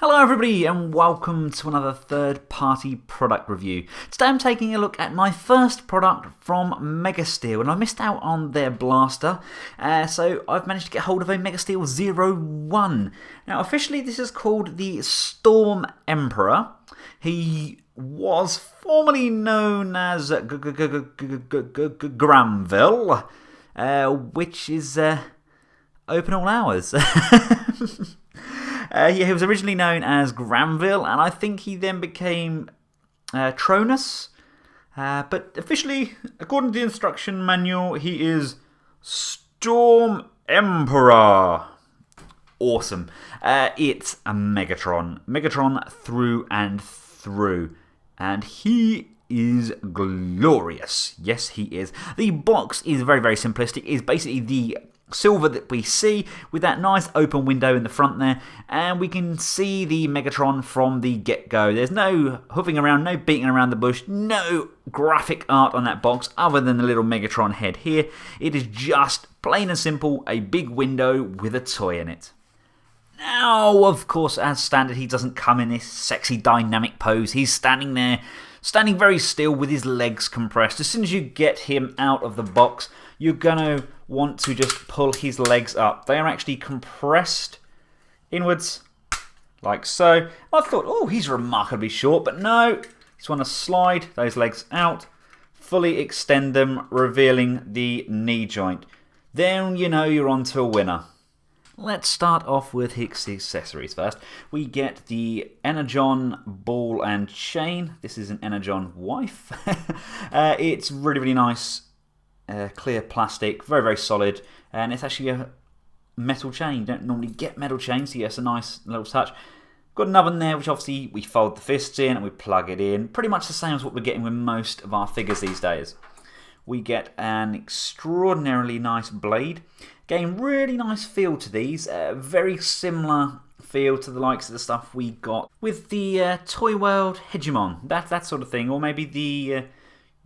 Hello everybody and welcome to another third-party product review. Today I'm taking a look at my first product from Megasteel, and I missed out on their blaster, so I've managed to get hold of a Megasteel 01. Now officially this is called the Storm Emperor. He was formerly known as Granville, which is open all hours. He was originally known as Granville, and I think he then became Tronus. But officially, according to the instruction manual, he is Storm Emperor. Awesome. It's a Megatron. Megatron through and through. And he is glorious. Yes, he is. The box is very, very simplistic. It's basically the silver that we see with that nice open window in the front there, and we can see the Megatron from the get-go. There's no hoofing around, no beating around the bush, no graphic art on that box other than the little Megatron head here. It is just plain and simple a big window with a toy in it. Now, of course, as standard, he doesn't come in this sexy dynamic pose. He's standing there, standing very still with his legs compressed. As soon as you get him out of the box, you're going to want to just pull his legs up. They are actually compressed inwards, like so. I thought, oh, he's remarkably short, but no. You just want to slide those legs out, fully extend them, revealing the knee joint. Then you know you're on to a winner. Let's start off with his accessories first. We get the Energon ball and chain. This is an Energon wife. It's really, really nice. Clear plastic, very, very solid. And it's actually a metal chain. You don't normally get metal chains, so yes, a nice little touch. Got an oven there, which obviously we fold the fists in and we plug it in. Pretty much the same as what we're getting with most of our figures these days. We get an extraordinarily nice blade. Again, really nice feel to these. Very similar feel to the likes of the stuff we got with the Toy World Hegemon. That sort of thing. Or maybe the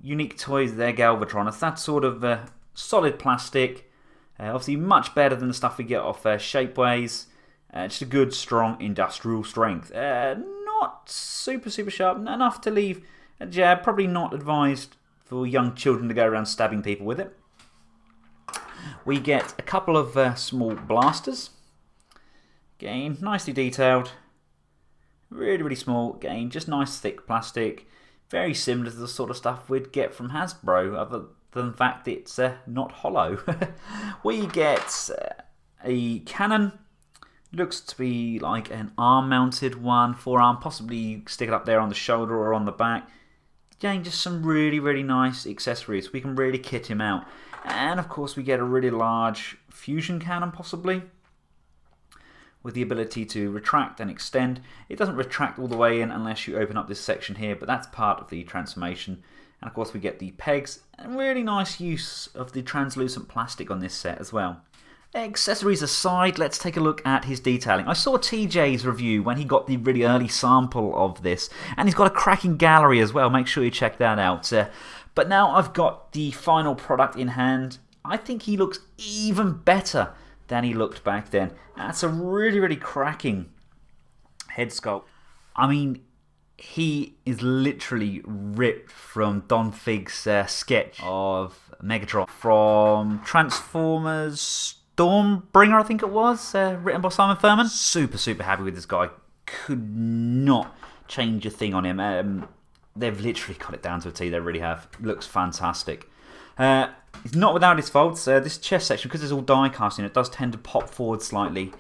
Unique Toys there, Galvatron. It's that sort of solid plastic. Obviously much better than the stuff we get off Shapeways. Just a good, strong industrial strength. Not super, super sharp. Enough to leave a jab. Probably not advised for young children to go around stabbing people with it. We get a couple of small blasters. Again, nicely detailed. Really, really small. Again, just nice thick plastic. Very similar to the sort of stuff we'd get from Hasbro, other than the fact it's not hollow. We get a cannon. Looks to be like an arm-mounted one, forearm. Possibly stick it up there on the shoulder or on the back. Again, just some really, really nice accessories. We can really kit him out. And of course we get a really large fusion cannon possibly, with the ability to retract and extend. It doesn't retract all the way in unless you open up this section here, but that's part of the transformation. And of course we get the pegs, and really nice use of the translucent plastic on this set as well. Accessories aside, let's take a look at his detailing. I saw TJ's review when he got the really early sample of this, and he's got a cracking gallery as well. Make sure you check that out. But now I've got the final product in hand. I think he looks even better than he looked back then. That's a really, really cracking head sculpt. I mean, he is literally ripped from Don Figg's sketch of Megatron from Transformers Stormbringer, I think it was, written by Simon Furman. Super, super happy with this guy. Could not change a thing on him. They've literally got it down to a T, they really have. Looks fantastic. He's not without his faults. This chest section, because there's all die casting, it does tend to pop forward slightly.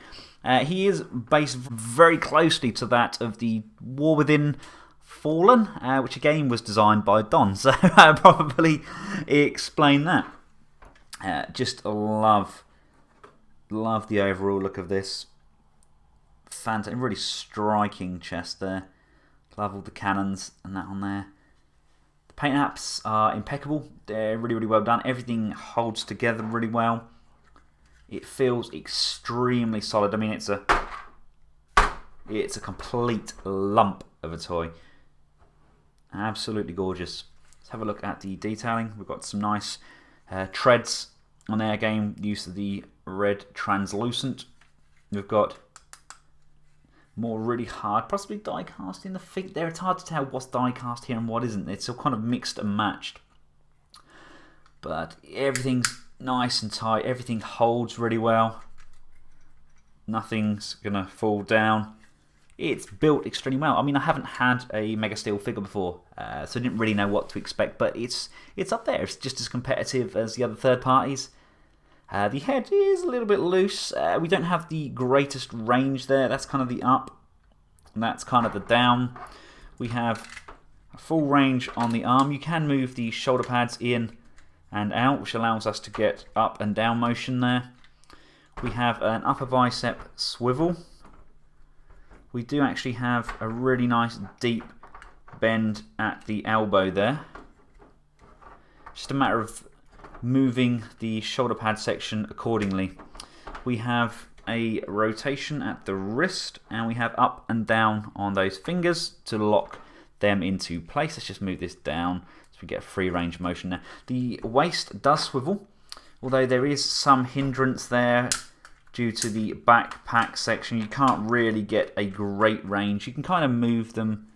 He is based very closely to that of the War Within Fallen, which again was designed by Don, so I'll probably explain that. Just love the overall look of this. Fantastic, really striking chest there. Love all the cannons and that on there. The paint apps are impeccable. They're really, really well done. Everything holds together really well. It feels extremely solid. I mean, it's a complete lump of a toy. Absolutely gorgeous. Let's have a look at the detailing. We've got some nice treads on there. Again, use of the red translucent. We've got more really hard, possibly die casting the feet there. It's hard to tell what's die cast here and what isn't. It's all kind of mixed and matched. But everything's nice and tight. Everything holds really well. Nothing's going to fall down. It's built extremely well. I mean, I haven't had a Mega Steel figure before, so I didn't really know what to expect, but it's up there. It's just as competitive as the other third parties. The head is a little bit loose. We don't have the greatest range there. That's kind of the up, and that's kind of the down. We have a full range on the arm. You can move the shoulder pads in and out, which allows us to get up and down motion there. We have an upper bicep swivel. We do actually have a really nice deep bend at the elbow there. Just a matter of moving the shoulder pad section accordingly. We have a rotation at the wrist, and we have up and down on those fingers to lock them into place. Let's just move this down so we get a free range motion there. The waist does swivel, although there is some hindrance there due to the backpack section. You can't really get a great range. You can kind of move them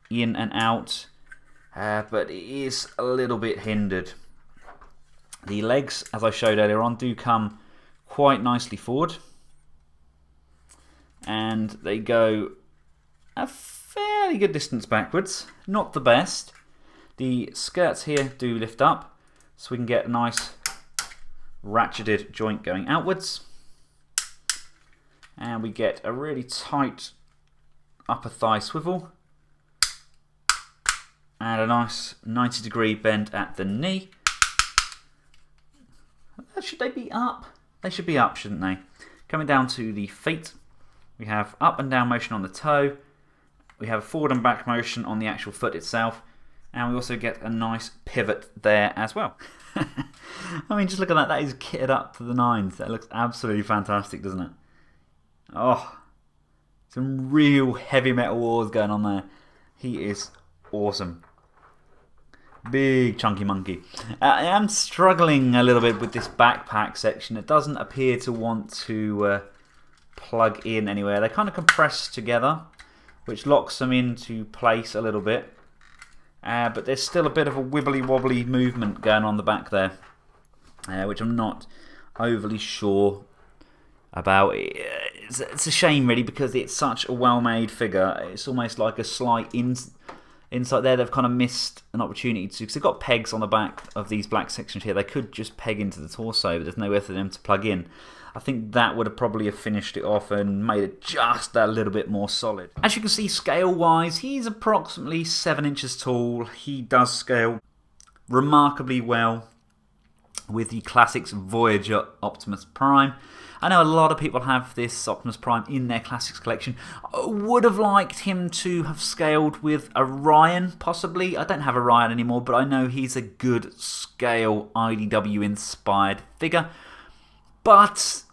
in and out, but it is a little bit hindered. The legs, as I showed earlier on, do come quite nicely forward, and they go a fairly good distance backwards. Not the best. The skirts here do lift up, so we can get a nice ratcheted joint going outwards. And we get a really tight upper thigh swivel. And a nice 90-degree bend at the knee. Should they be up? They should be up, shouldn't they? Coming down to the feet, we have up and down motion on the toe. We have forward and back motion on the actual foot itself. And we also get a nice pivot there as well. I mean, just look at that. That is kitted up to the nines. That looks absolutely fantastic, doesn't it? Oh, some real heavy metal wars going on there. He is awesome. Big chunky monkey. I am struggling a little bit with this backpack section. It doesn't appear to want to plug in anywhere. They kind of compress together, which locks them into place a little bit. But there's still a bit of a wibbly wobbly movement going on the back there, which I'm not overly sure about. It's a shame really, because it's such a well-made figure. It's almost like a slight inside there. They've kind of missed an opportunity to, because they've got pegs on the back of these black sections here. They could just peg into the torso, but there's nowhere for them to plug in. I think that would have probably finished it off and made it just a little bit more solid. As you can see, scale-wise, he's approximately 7 inches tall. He does scale remarkably well with the Classics Voyager Optimus Prime. I know a lot of people have this Optimus Prime in their Classics collection. I would have liked him to have scaled with Orion, possibly. I don't have Orion anymore, but I know he's a good scale IDW-inspired figure. But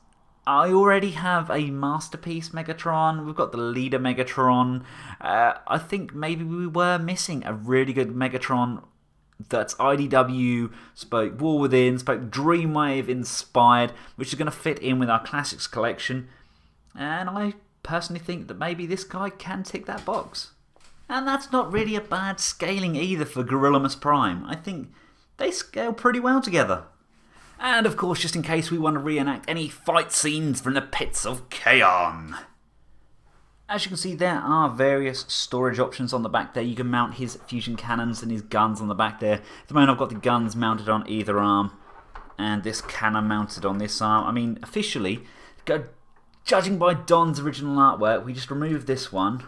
I already have a Masterpiece Megatron. We've got the Leader Megatron. I think maybe we were missing a really good Megatron that's IDW, spoke War Within, spoke Dreamwave inspired, which is going to fit in with our Classics collection. And I personally think that maybe this guy can tick that box. And that's not really a bad scaling either for Gorillamus Prime. I think they scale pretty well together. And of course, just in case we want to reenact any fight scenes from the pits of Kaon. As you can see, there are various storage options on the back there. You can mount his fusion cannons and his guns on the back there. At the moment, I've got the guns mounted on either arm and this cannon mounted on this arm. I mean, officially, judging by Don's original artwork, we just remove this one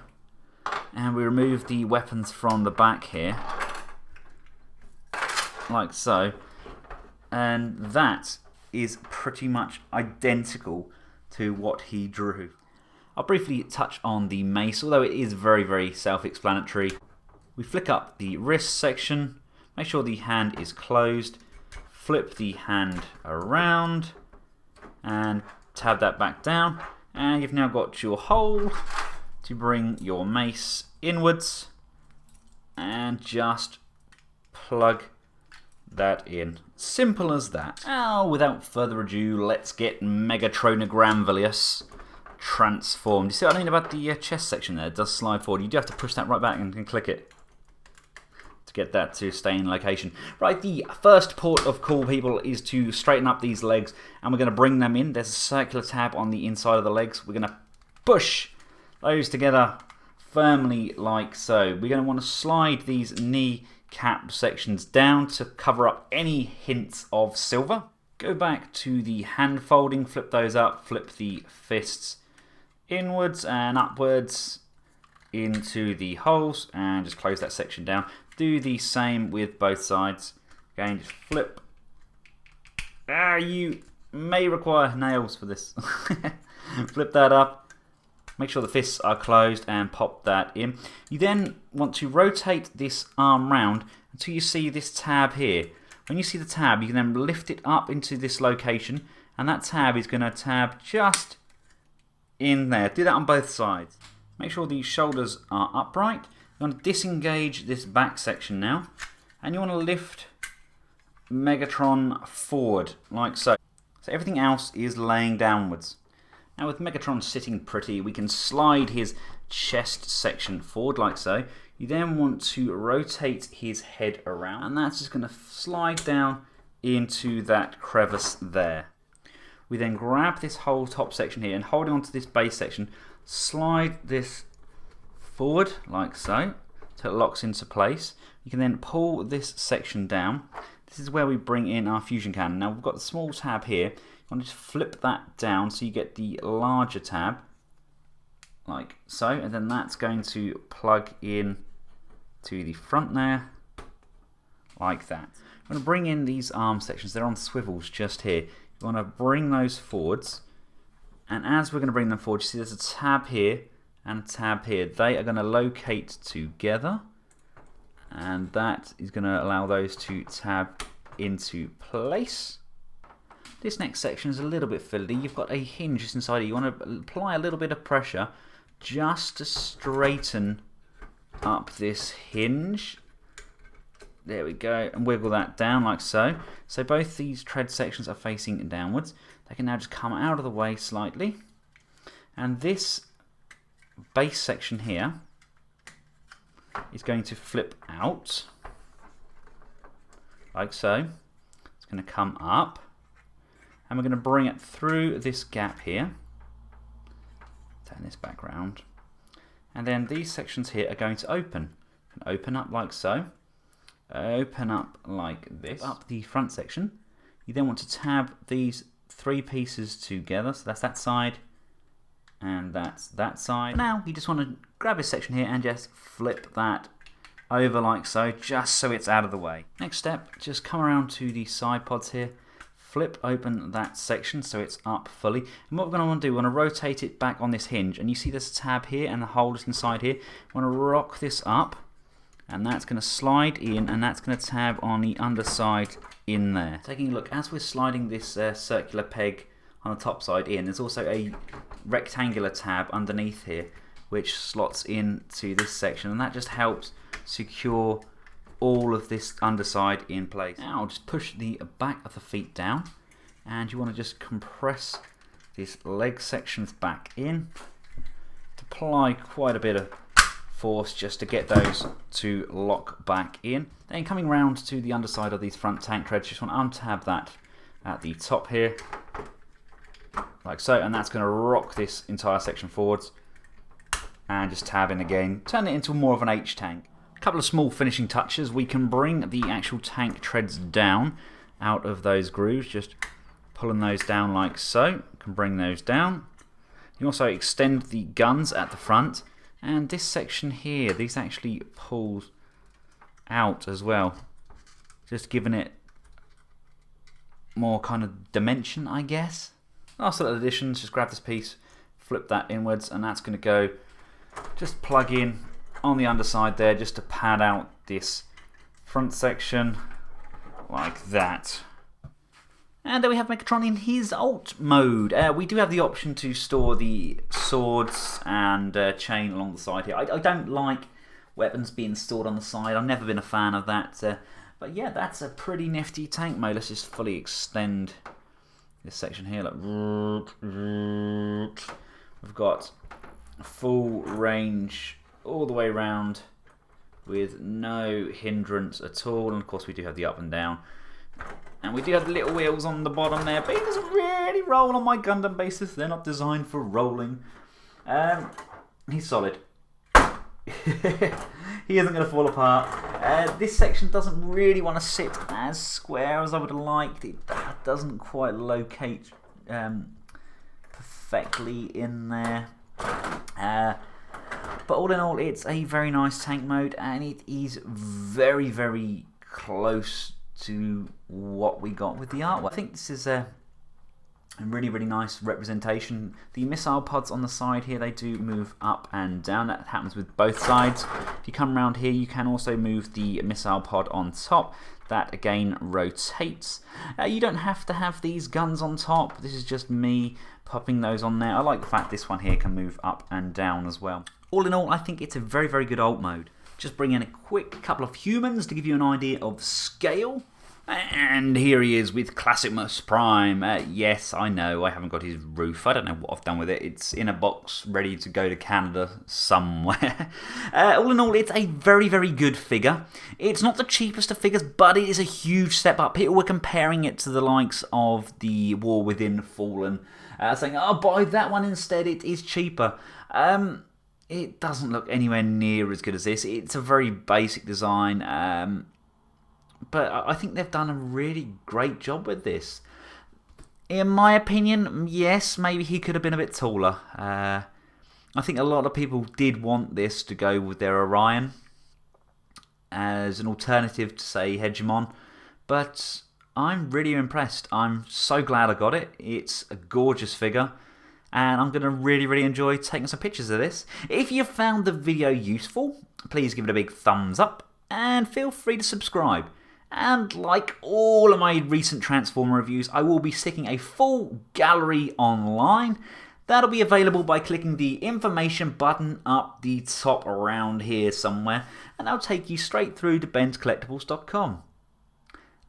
and we remove the weapons from the back here, like so. And that is pretty much identical to what he drew. I'll briefly touch on the mace, although it is very, very self-explanatory. We flick up the wrist section, make sure the hand is closed, flip the hand around, and tab that back down. And you've now got your hole to bring your mace inwards, and just plug that in. Simple as that. Now, without further ado, let's get Megatron Granville transformed. You see what I mean about the chest section there? It does slide forward. You do have to push that right back and click it to get that to stay in location. Right, the first port of call, people, is to straighten up these legs, and we're going to bring them in. There's a circular tab on the inside of the legs. We're going to push those together firmly like so. We're going to want to slide these knee cap sections down to cover up any hints of silver. Go back to the hand folding, flip those up, flip the fists inwards and upwards into the holes, and just close that section down. Do the same with both sides. Again, just flip. You may require nails for this. Flip that up. Make sure the fists are closed and pop that in. You then want to rotate this arm round until you see this tab here. When you see the tab, you can then lift it up into this location, and that tab is going to tab just in there. Do that on both sides. Make sure the shoulders are upright. You want to disengage this back section now, and you want to lift Megatron forward like so. So everything else is laying downwards. Now with Megatron sitting pretty, we can slide his chest section forward like so. You then want to rotate his head around, and that's just going to slide down into that crevice there. We then grab this whole top section here and holding onto this base section, slide this forward like so till it locks into place. You can then pull this section down. This is where we bring in our fusion cannon. Now we've got the small tab here. You want to just flip that down so you get the larger tab like so, and then that's going to plug in to the front there like that. I'm going to bring in these arm sections. They're on swivels just here. You want to bring those forwards, and as we're going to bring them forward, you see there's a tab here and a tab here. They are going to locate together, and that is going to allow those to tab into place. This next section is a little bit fiddly. You've got a hinge just inside it. You want to apply a little bit of pressure just to straighten up this hinge. There we go, and wiggle that down like so. So both these tread sections are facing downwards. They can now just come out of the way slightly. And this base section here is going to flip out like so. It's going to come up, and we're going to bring it through this gap here. Turn this back round. And then these sections here are going to open. Open up like so. Open up like this. Up the front section. You then want to tab these three pieces together. So that's that side, and that's that side. Now you just want to grab this section here and just flip that over like so, just so it's out of the way. Next step, just come around to the side pods here. Flip open that section so it's up fully. And what we're going to want to do, we're going to rotate it back on this hinge. And you see this tab here and the hole is inside here. We want to rock this up, and that's going to slide in, and that's going to tab on the underside in there. Taking a look, as we're sliding this circular peg on the top side in, there's also a rectangular tab underneath here which slots into this section, and that just helps secure all of this underside in place. Now just push the back of the feet down, and you want to just compress this leg sections back in to apply quite a bit of force just to get those to lock back in. Then coming round to the underside of these front tank treads, just want to untab that at the top here like so, and that's going to rock this entire section forwards, and just tab in again, turn it into more of an H tank. A couple of small finishing touches. We can bring the actual tank treads down out of those grooves, just pulling those down like so. You can bring those down. You also extend the guns at the front, and this section here, these actually pulls out as well, just giving it more kind of dimension, I guess. Last little additions, just grab this piece, flip that inwards, and that's going to go just plug in on the underside there, just to pad out this front section like that. And there we have Megatron in his alt mode. We do have the option to store the swords and chain along the side here. I don't like weapons being stored on the side. I've never been a fan of that. But yeah, that's a pretty nifty tank mode. Let's just fully extend this section here. Like, we've we've got full range all the way around with no hindrance at all. And of course we do have the up and down. And we do have the little wheels on the bottom there, but it doesn't really roll on my Gundam basis. They're not designed for rolling. He's solid. He isn't going to fall apart. This section doesn't really want to sit as square as I would have liked. It doesn't quite locate perfectly in there. But all in all, it's a very nice tank mode, and it is very, very close to what we got with the artwork. I think this is a really, really nice representation. The missile pods on the side here, they do move up and down. That happens with both sides. If you come around here, you can also move the missile pod on top. That again rotates. You don't have to have these guns on top. This is just me popping those on there. I like the fact this one here can move up and down as well. All in all, I think it's a very, very good alt mode. Just bring in a quick couple of humans to give you an idea of scale. And here he is with Classimus Prime. Yes, I know, I haven't got his roof. I don't know what I've done with it. It's in a box ready to go to Canada somewhere. All in all, it's a very, very good figure. It's not the cheapest of figures, but it is a huge step up. People were comparing it to the likes of the War Within Fallen, saying, oh, buy that one instead, it is cheaper. It doesn't look anywhere near as good as this. It's a very basic design. But I think they've done a really great job with this. In my opinion, yes, maybe he could have been a bit taller. I think a lot of people did want this to go with their Orion as an alternative to, say, Hegemon. But I'm really impressed. I'm so glad I got it. It's a gorgeous figure. And I'm going to really, really enjoy taking some pictures of this. If you found the video useful, please give it a big thumbs up. And feel free to subscribe. And like all of my recent Transformer reviews, I will be sticking a full gallery online. That'll be available by clicking the information button up the top around here somewhere, and that'll take you straight through to benscollectables.com.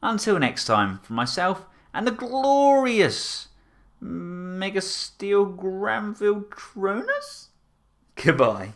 Until next time, from myself and the glorious Mega Steel Granville Tronus, goodbye.